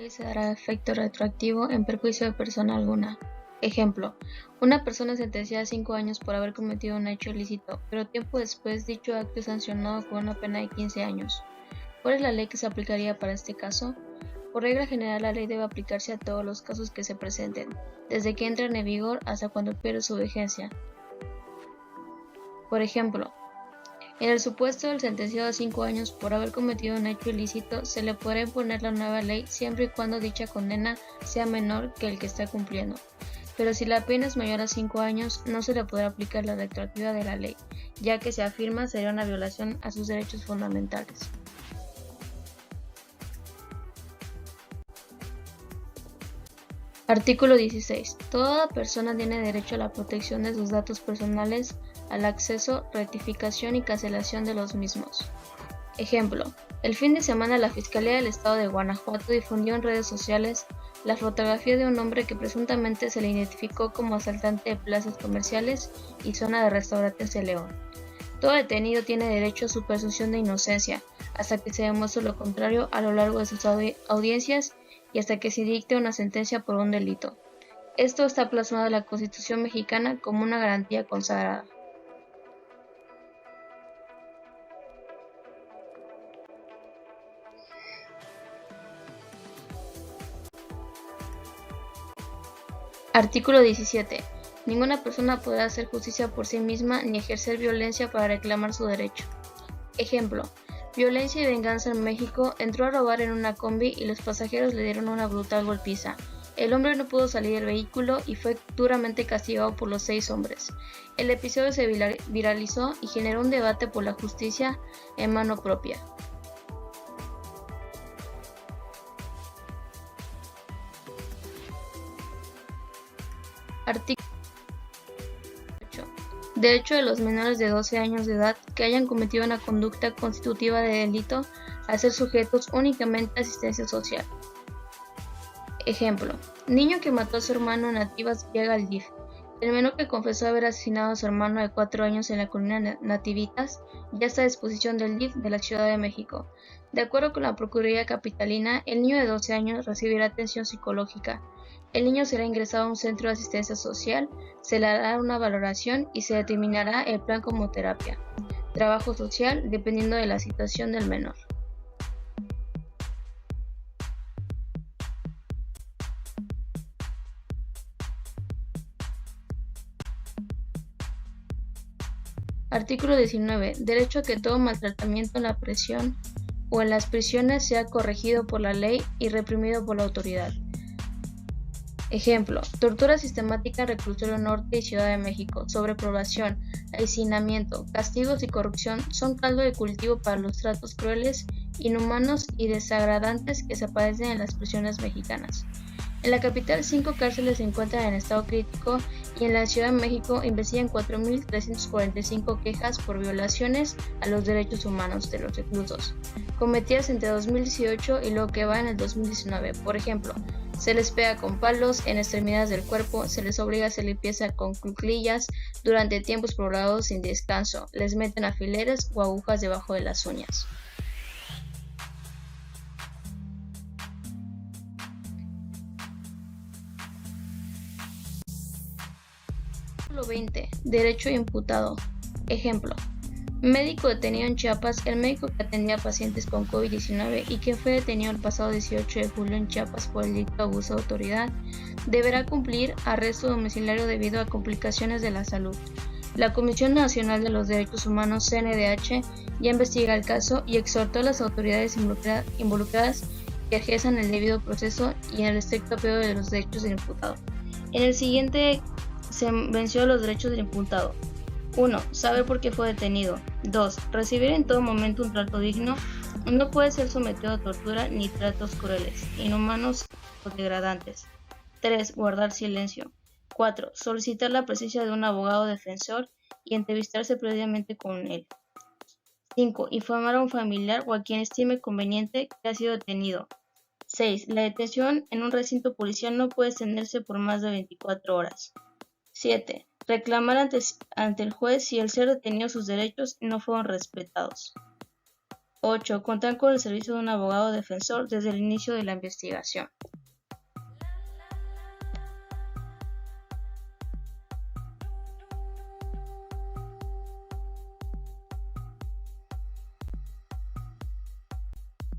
ley se dará efecto retroactivo en perjuicio de persona alguna. Ejemplo, una persona es sentenciada a 5 años por haber cometido un hecho ilícito, pero tiempo después dicho acto es sancionado con una pena de 15 años. ¿Cuál es la ley que se aplicaría para este caso? Por regla general, la ley debe aplicarse a todos los casos que se presenten, desde que entran en vigor hasta cuando pierde su vigencia. Por ejemplo, en el supuesto del sentenciado a 5 años por haber cometido un hecho ilícito, se le podrá imponer la nueva ley siempre y cuando dicha condena sea menor que el que está cumpliendo. Pero si la pena es mayor a 5 años, no se le podrá aplicar la retroactividad de la ley, ya que se afirma sería una violación a sus derechos fundamentales. Artículo 16. Toda persona tiene derecho a la protección de sus datos personales, al acceso, rectificación y cancelación de los mismos. Ejemplo, el fin de semana la Fiscalía del Estado de Guanajuato difundió en redes sociales la fotografía de un hombre que presuntamente se le identificó como asaltante de plazas comerciales y zona de restaurantes de León. Todo detenido tiene derecho a su presunción de inocencia, hasta que se demuestre lo contrario a lo largo de sus audiencias y hasta que se dicte una sentencia por un delito. Esto está plasmado en la Constitución mexicana como una garantía consagrada. Artículo 17. Ninguna persona podrá hacer justicia por sí misma ni ejercer violencia para reclamar su derecho. Ejemplo, violencia y venganza en México. Entró a robar en una combi y los pasajeros le dieron una brutal golpiza. El hombre no pudo salir del vehículo y fue duramente castigado por los 6 hombres. El episodio se viralizó y generó un debate por la justicia en mano propia. Artículo 8. Derecho de los menores de 12 años de edad que hayan cometido una conducta constitutiva de delito a ser sujetos únicamente a asistencia social. Ejemplo, niño que mató a su hermano en Nativas llega al DIF. El menor que confesó haber asesinado a su hermano de 4 años en la colonia Nativitas ya está a disposición del DIF de la Ciudad de México. De acuerdo con la Procuraduría Capitalina, el niño de 12 años recibirá atención psicológica. El niño será ingresado a un centro de asistencia social, se le hará una valoración y se determinará el plan como terapia, trabajo social, dependiendo de la situación del menor. Artículo 19. Derecho a que todo maltratamiento en la prisión o en las prisiones sea corregido por la ley y reprimido por la autoridad. Ejemplo, tortura sistemática en Reclusorio Norte y Ciudad de México, sobrepoblación, hacinamiento, castigos y corrupción son caldo de cultivo para los tratos crueles, inhumanos y desagradantes que se padecen en las prisiones mexicanas. En la capital, 5 cárceles se encuentran en estado crítico y en la Ciudad de México investigan 4.345 quejas por violaciones a los derechos humanos de los reclusos, cometidas entre 2018 y lo que va en el 2019. Por ejemplo, se les pega con palos en extremidades del cuerpo, se les obliga a hacer limpieza con cuclillas durante tiempos prolongados sin descanso, les meten alfileres o agujas debajo de las uñas. Artículo 20. Derecho imputado. Ejemplo. Médico detenido en Chiapas. El médico que atendía a pacientes con COVID-19 y que fue detenido el pasado 18 de julio en Chiapas por el delito de abuso de autoridad, deberá cumplir arresto domiciliario debido a complicaciones de la salud. La Comisión Nacional de los Derechos Humanos, CNDH, ya investiga el caso y exhortó a las autoridades involucradas que ejerzan el debido proceso y el estricto apego de los derechos del imputado. En el siguiente se venció los derechos del imputado. 1. Saber por qué fue detenido. 2. Recibir en todo momento un trato digno. No puede ser sometido a tortura ni tratos crueles, inhumanos o degradantes. 3. Guardar silencio. 4. Solicitar la presencia de un abogado defensor y entrevistarse previamente con él. 5. Informar a un familiar o a quien estime conveniente que ha sido detenido. 6. La detención en un recinto policial no puede extenderse por más de 24 horas. 7. Reclamar ante el juez si al ser detenido sus derechos no fueron respetados. 8. Contar con el servicio de un abogado defensor desde el inicio de la investigación.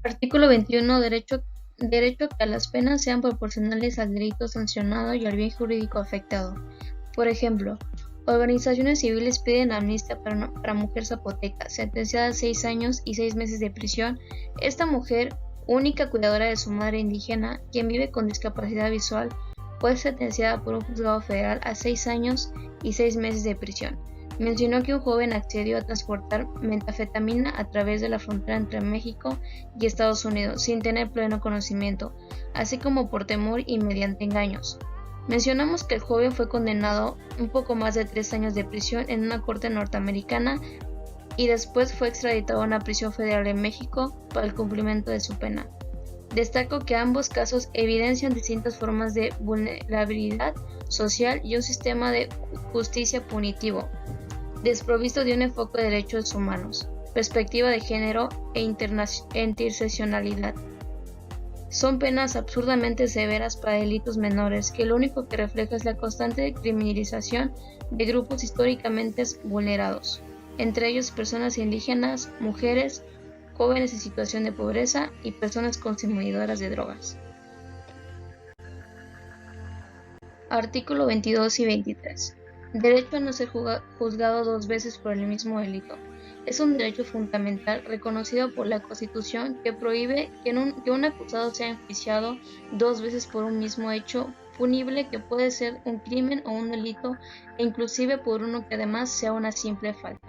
Artículo 21. Derecho a que las penas sean proporcionales al delito sancionado y al bien jurídico afectado. Por ejemplo, organizaciones civiles piden amnistía para mujer zapoteca, sentenciada a 6 años y 6 meses de prisión. Esta mujer, única cuidadora de su madre indígena, quien vive con discapacidad visual, fue sentenciada por un juzgado federal a 6 años y 6 meses de prisión. Mencionó que un joven accedió a transportar metanfetamina a través de la frontera entre México y Estados Unidos sin tener pleno conocimiento, así como por temor y mediante engaños. Mencionamos que el joven fue condenado un poco más de 3 años de prisión en una corte norteamericana y después fue extraditado a una prisión federal en México para el cumplimiento de su pena. Destaco que ambos casos evidencian distintas formas de vulnerabilidad social y un sistema de justicia punitivo, desprovisto de un enfoque de derechos humanos, perspectiva de género e interseccionalidad. Son penas absurdamente severas para delitos menores que lo único que refleja es la constante criminalización de grupos históricamente vulnerados, entre ellos personas indígenas, mujeres, jóvenes en situación de pobreza y personas consumidoras de drogas. Artículo 22 y 23. Derecho a no ser juzgado 2 veces por el mismo delito. Es un derecho fundamental reconocido por la Constitución que prohíbe que un acusado sea enjuiciado 2 veces por un mismo hecho punible que puede ser un crimen o un delito, e inclusive por uno que además sea una simple falta.